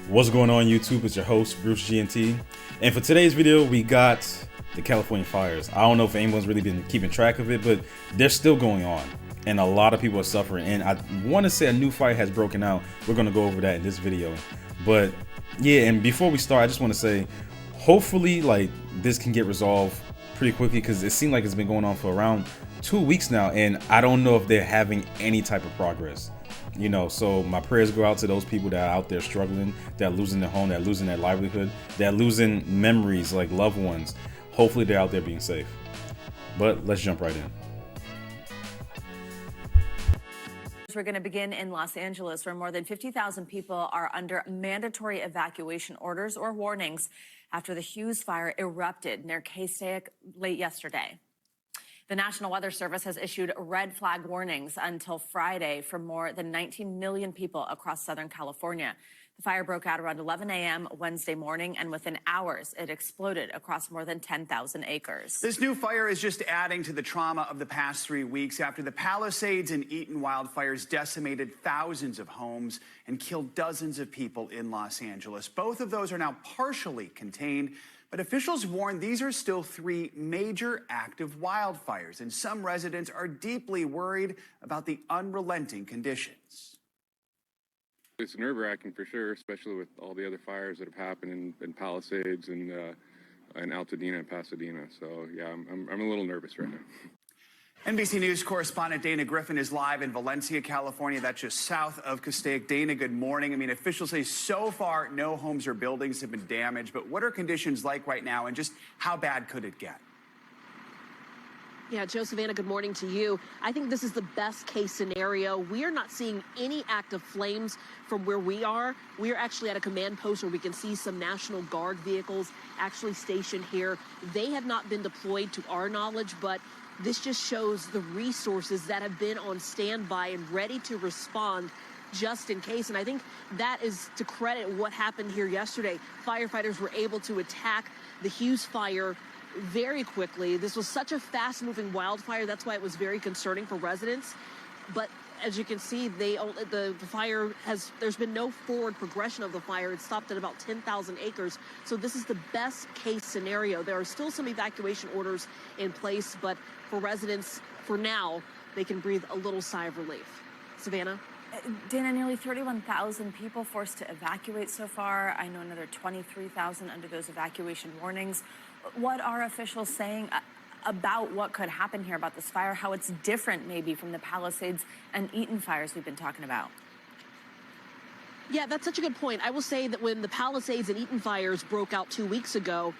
What's going on YouTube? It's your host Bruce GNT, and for today's video we got the California fires. I don't know if anyone's really been keeping track of it, but they're still going on and a lot of people are suffering, and I want to say a new fire has broken out. We're going to go over that in this video, but yeah, and before we start I just want to say hopefully like this can get resolved pretty quickly, because it seemed like it's been going on for around 2 weeks now and I don't know if they're having any type of progress. You know, so my prayers go out to those people that are out there struggling, that are losing their home, that are losing their livelihood, that are losing memories like loved ones. Hopefully they're out there being safe. But let's jump right in. We're going to begin in Los Angeles, where more than 50,000 people are under mandatory evacuation orders or warnings after the Hughes fire erupted near K-State late yesterday. The National Weather Service has issued red flag warnings until Friday for more than 19 million people across Southern California. The fire broke out around 11 a.m. Wednesday morning, and within hours, it exploded across more than 10,000 acres. This new fire is just adding to the trauma of the past 3 weeks after the Palisades and Eaton wildfires decimated thousands of homes and killed dozens of people in Los Angeles. Both of those are now partially contained, but officials warn these are still 3 major active wildfires, and some residents are deeply worried about the unrelenting conditions. It's nerve-wracking for sure, especially with all the other fires that have happened in Palisades and Altadena and Pasadena. So yeah, I'm a little nervous right now. NBC News correspondent Dana Griffin is live in Valencia, California. That's just south of Castaic. Dana, good morning. I mean, officials say so far no homes or buildings have been damaged, but what are conditions like right now, and just how bad could it get? Yeah, Joe, Savannah, good morning to you. I think this is the best case scenario. We are not seeing any active flames from where we are. We are actually at a command post where we can see some National Guard vehicles actually stationed here. They have not been deployed to our knowledge, but this just shows the resources that have been on standby and ready to respond just in case. And I think that is to credit what happened here yesterday. Firefighters were able to attack the Hughes fire very quickly. This was such a fast-moving wildfire. That's why it was very concerning for residents. But as you can see, the fire there's been no forward progression of the fire. It stopped at about 10,000 acres. So this is the best case scenario. There are still some evacuation orders in place, but for residents, for now, they can breathe a little sigh of relief. Savannah? Dana, nearly 31,000 people forced to evacuate so far. I know another 23,000 under those evacuation warnings. What are officials saying about what could happen here, about this fire, how it's different maybe from the Palisades and Eaton fires we've been talking about? Yeah, that's such a good point. I will say that when the Palisades and Eaton fires broke out 2 weeks ago,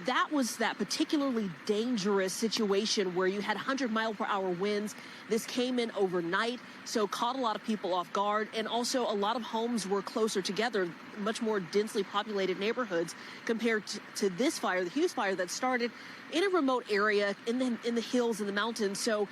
that was that particularly dangerous situation where you had 100-mile-per-hour winds. This came in overnight, so caught a lot of people off guard, and also a lot of homes were closer together, much more densely populated neighborhoods compared to this fire, the Hughes fire, that started in a remote area in the hills and the mountains. So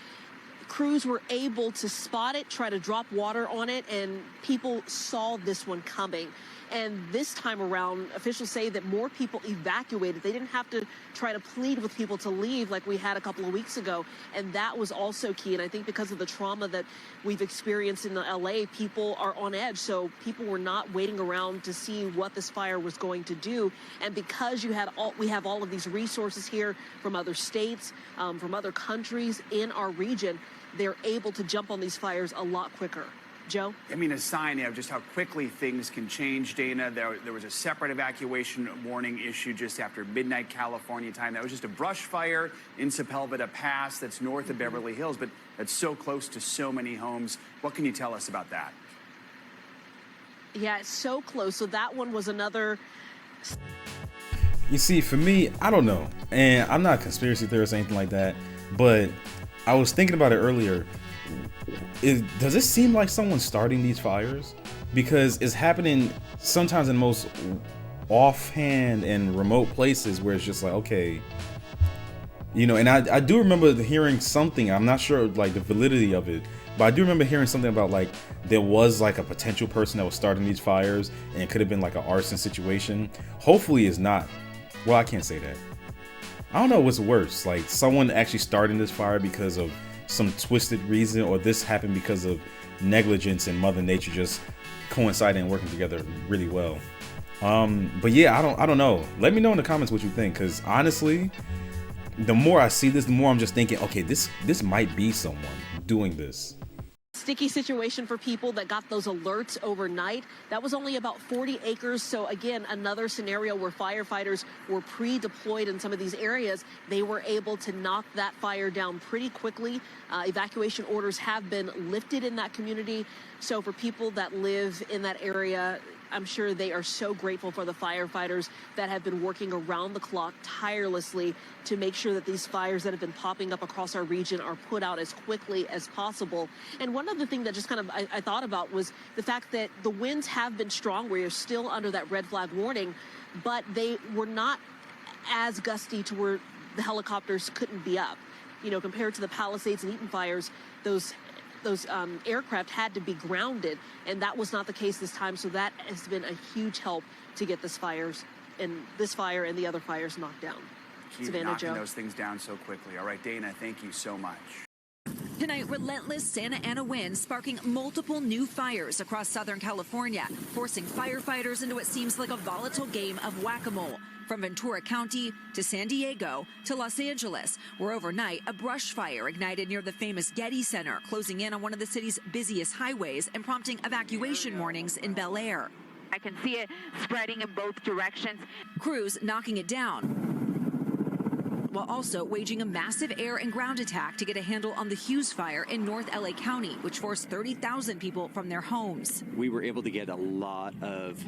crews were able to spot it, try to drop water on it, and people saw this one coming. And this time around, officials say that more people evacuated. They didn't have to try to plead with people to leave like we had a couple of weeks ago. And that was also key. And I think because of the trauma that we've experienced in LA, people are on edge. So people were not waiting around to see what this fire was going to do. And because we have all of these resources here from other states, from other countries in our region, they're able to jump on these fires a lot quicker. Joe? I mean, a sign of just how quickly things can change, Dana. There was a separate evacuation warning issued just after midnight California time. That was just a brush fire in Sepulveda Pass that's north of Beverly Hills, but that's so close to so many homes. What can you tell us about that? Yeah, it's so close. So that one was another... You see, for me, I don't know, and I'm not a conspiracy theorist or anything like that, but I was thinking about it earlier. Does it seem like someone's starting these fires? Because it's happening sometimes in most offhand and remote places where it's just like, okay, you know, and I do remember hearing something, I'm not sure like the validity of it, but I do remember hearing something about like there was like a potential person that was starting these fires and it could have been like an arson situation. Hopefully it's not. Well, I can't say that. I don't know what's worse, like someone actually starting this fire because of some twisted reason, or this happened because of negligence and Mother Nature just coinciding and working together really well. But yeah, I don't know. Let me know in the comments what you think, because honestly, the more I see this, the more I'm just thinking, okay, this might be someone doing this. Sticky situation for people that got those alerts overnight. That was only about 40 acres. So again, another scenario where firefighters were pre-deployed in some of these areas. They were able to knock that fire down pretty quickly. Evacuation orders have been lifted in that community. So for people that live in that area, I'm sure they are so grateful for the firefighters that have been working around the clock tirelessly to make sure that these fires that have been popping up across our region are put out as quickly as possible. And one other thing that just kind of I thought about was the fact that the winds have been strong. We are still under that red flag warning, but they were not as gusty to where the helicopters couldn't be up. You know, compared to the Palisades and Eaton fires, those aircraft had to be grounded, and that was not the case this time. So that has been a huge help to get this fire and the other fires knocked down. Keep Savannah, knocking Joe. those things down so quickly. All right, Dana, thank you so much. Tonight, relentless Santa Ana winds sparking multiple new fires across Southern California, forcing firefighters into what seems like a volatile game of whack-a-mole. From Ventura County to San Diego to Los Angeles, where overnight a brush fire ignited near the famous Getty Center, closing in on one of the city's busiest highways and prompting evacuation warnings in Bel Air. I can see it spreading in both directions. Crews knocking it down, while also waging a massive air and ground attack to get a handle on the Hughes fire in North LA County, which forced 30,000 people from their homes. We were able to get a lot of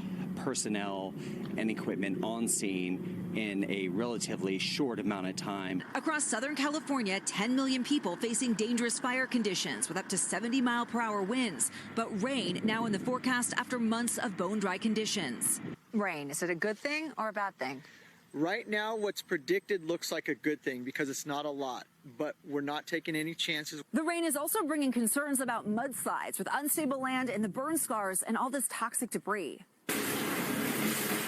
personnel and equipment on scene in a relatively short amount of time. Across Southern California, 10 million people facing dangerous fire conditions with up to 70-mile-per-hour winds. But rain now in the forecast after months of bone-dry conditions. Rain, is it a good thing or a bad thing? Right now, what's predicted looks like a good thing because it's not a lot, but we're not taking any chances. The rain is also bringing concerns about mudslides with unstable land and the burn scars and all this toxic debris.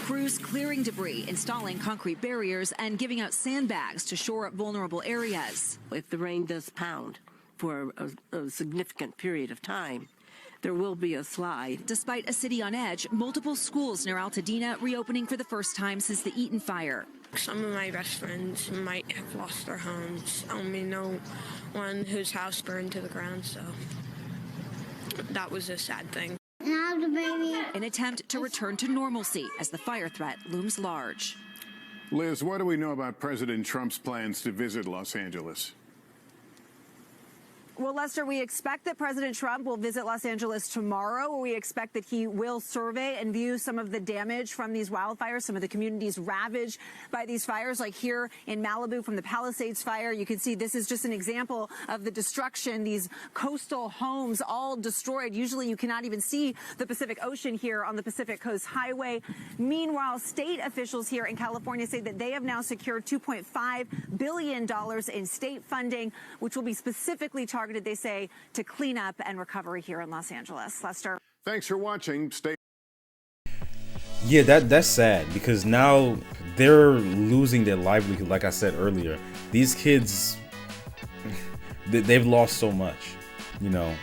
Crews clearing debris, installing concrete barriers, and giving out sandbags to shore up vulnerable areas. If the rain does pound for a significant period of time, there will be a slide. Despite a city on edge, multiple schools near Altadena reopening for the first time since the Eaton fire. Some of my best friends might have lost their homes. I only know one whose house burned to the ground, so that was a sad thing. An attempt to return to normalcy as the fire threat looms large. Liz, what do we know about President Trump's plans to visit Los Angeles? Well, Lester, we expect that President Trump will visit Los Angeles tomorrow. We expect that he will survey and view some of the damage from these wildfires, some of the communities ravaged by these fires, like here in Malibu from the Palisades fire. You can see this is just an example of the destruction, these coastal homes all destroyed. Usually you cannot even see the Pacific Ocean here on the Pacific Coast Highway. Meanwhile, state officials here in California say that they have now secured $2.5 billion in state funding, which will be specifically targeted, they say, to clean up and recovery here in Los Angeles. Lester. Thanks for watching. Stay. Yeah, that's sad because now they're losing their livelihood. Like I said earlier, these kids, they've lost so much, you know.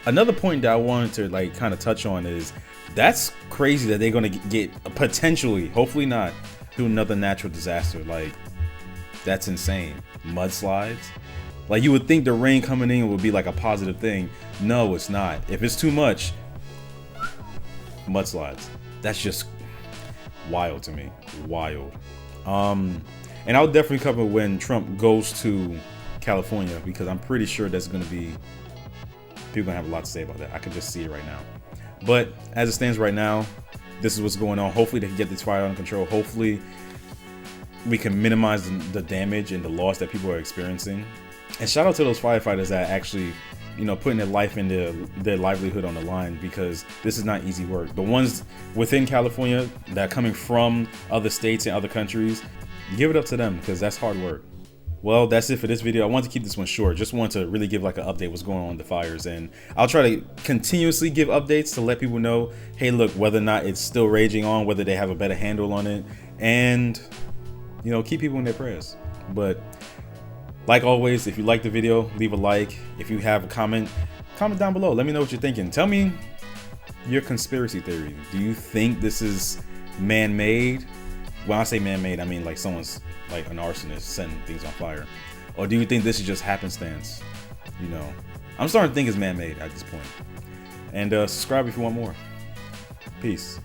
Another point that I wanted to kind of touch on is that's crazy that they're going to get potentially, hopefully not, through another natural disaster. Like, that's insane. Mudslides. Like, you would think the rain coming in would be like a positive thing. No, it's not. If it's too much, mudslides. That's just wild to me. Wild. And I'll definitely cover when Trump goes to California, because I'm pretty sure that's going to be, people gonna have a lot to say about that. I can just see it right now. But as it stands right now, this is what's going on. Hopefully they can get this fire under control. Hopefully we can minimize the damage and the loss that people are experiencing. And shout out to those firefighters that actually, you know, putting their life and their livelihood on the line, because this is not easy work. The ones within California that are coming from other states and other countries, give it up to them, because that's hard work. Well, that's it for this video. I want to keep this one short. Just want to really give like an update what's going on with the fires, and I'll try to continuously give updates to let people know, hey, look, whether or not it's still raging on, whether they have a better handle on it, and, you know, keep people in their prayers. But like always, if you like the video, leave a like. If you have a comment down below. Let me know what you're thinking. Tell me your conspiracy theory. Do you think this is man-made? When I say man-made, I mean like someone's like an arsonist setting things on fire. Or do you think this is just happenstance? You know, I'm starting to think it's man-made at this point. And subscribe if you want more. Peace.